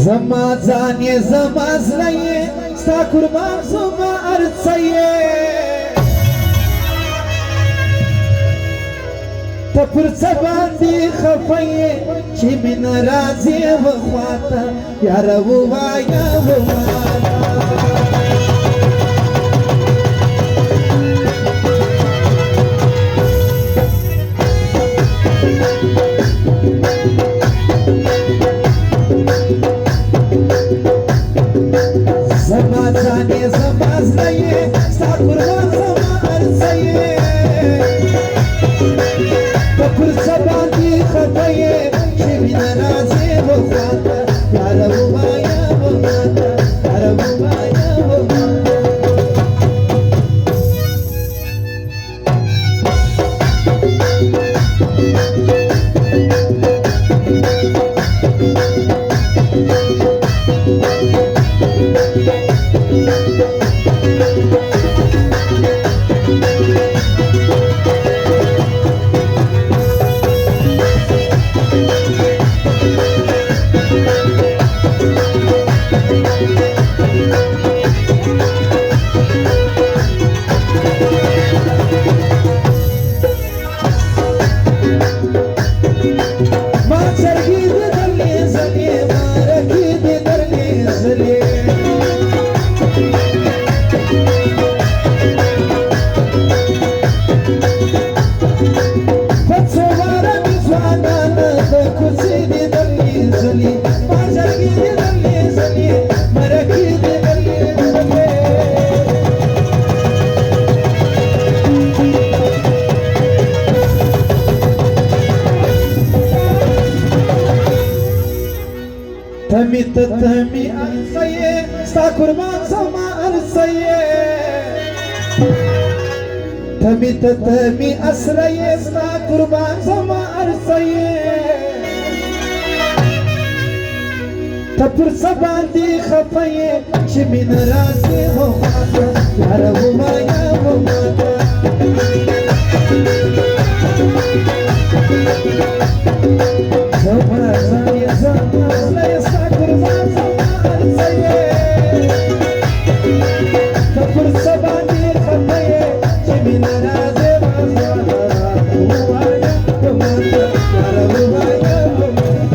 زما ځان یې زما زړه یې ستا قربان زما ارڅه یې ته پر څه باندې خفه یې چې مینه راځي وخواته یاره ووایه زما ځان یې زما زړه یې ستا قربان زما ارڅه یې ته پر څه باندې خفه یې چې مینه راځي وخواته یاره ووایه وماته یاره ووایه وماته تمی تمی ارسیه ستا قربان زما ارسیه تمی تمی اسریه ستا قربان زما ارسیه ته پر څه باندې خفه یې چې مینه راځي وخواته یاره ووایه وماته زما ځان یې زما زړه یې ستا قربان زما ارڅه یې ته پر څه باندې خفه یې چې مینه راځي وخواته ووایه وماته یاره ووایه وماته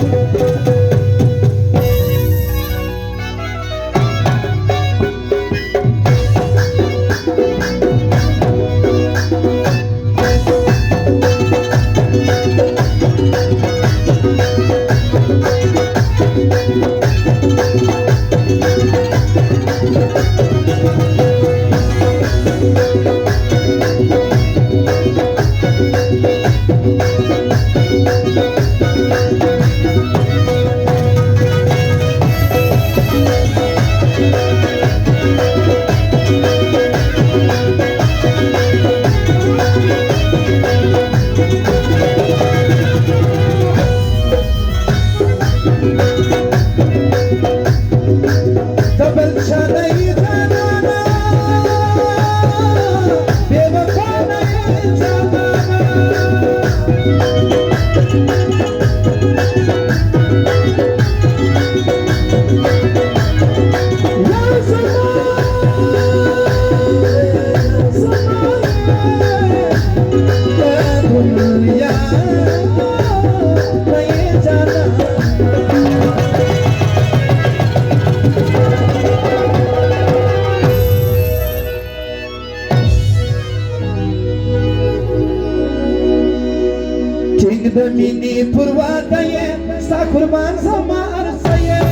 د مینې پر واده یې ستا قربان زما ارڅه یې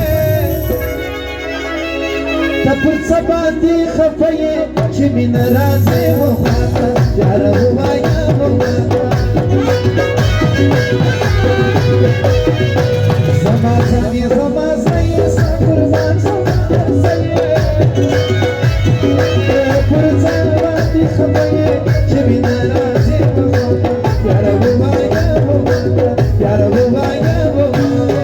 ته پر څه باندې خفه یې چې مینه راځي وخواته یاره ووایه وماته زما ځان یې زما زړه یې ستا قربان زما ارڅه یې ته پر څه باندې خفه یې چې مینه راځي وخواته یاره ووایه یاره ووایه ووایه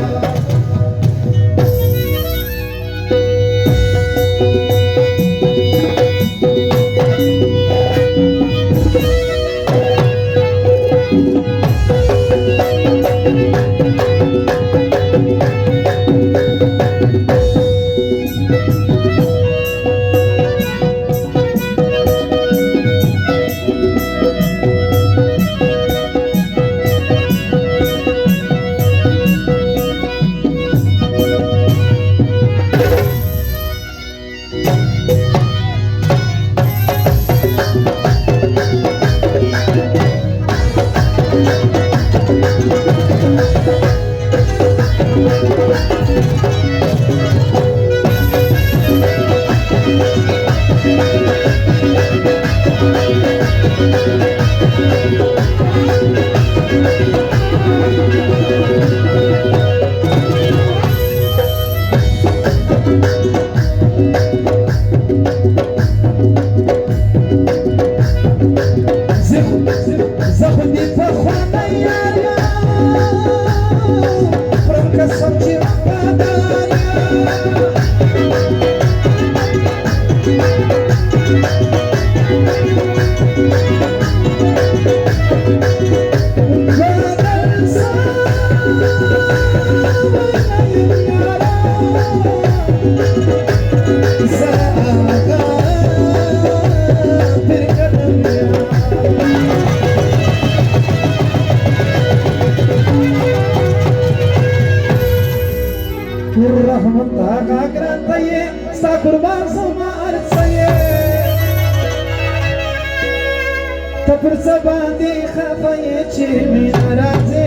الرحمة قاقران طيه ساقربان سما أرسيه تفر سباندي خفايتي من أرازي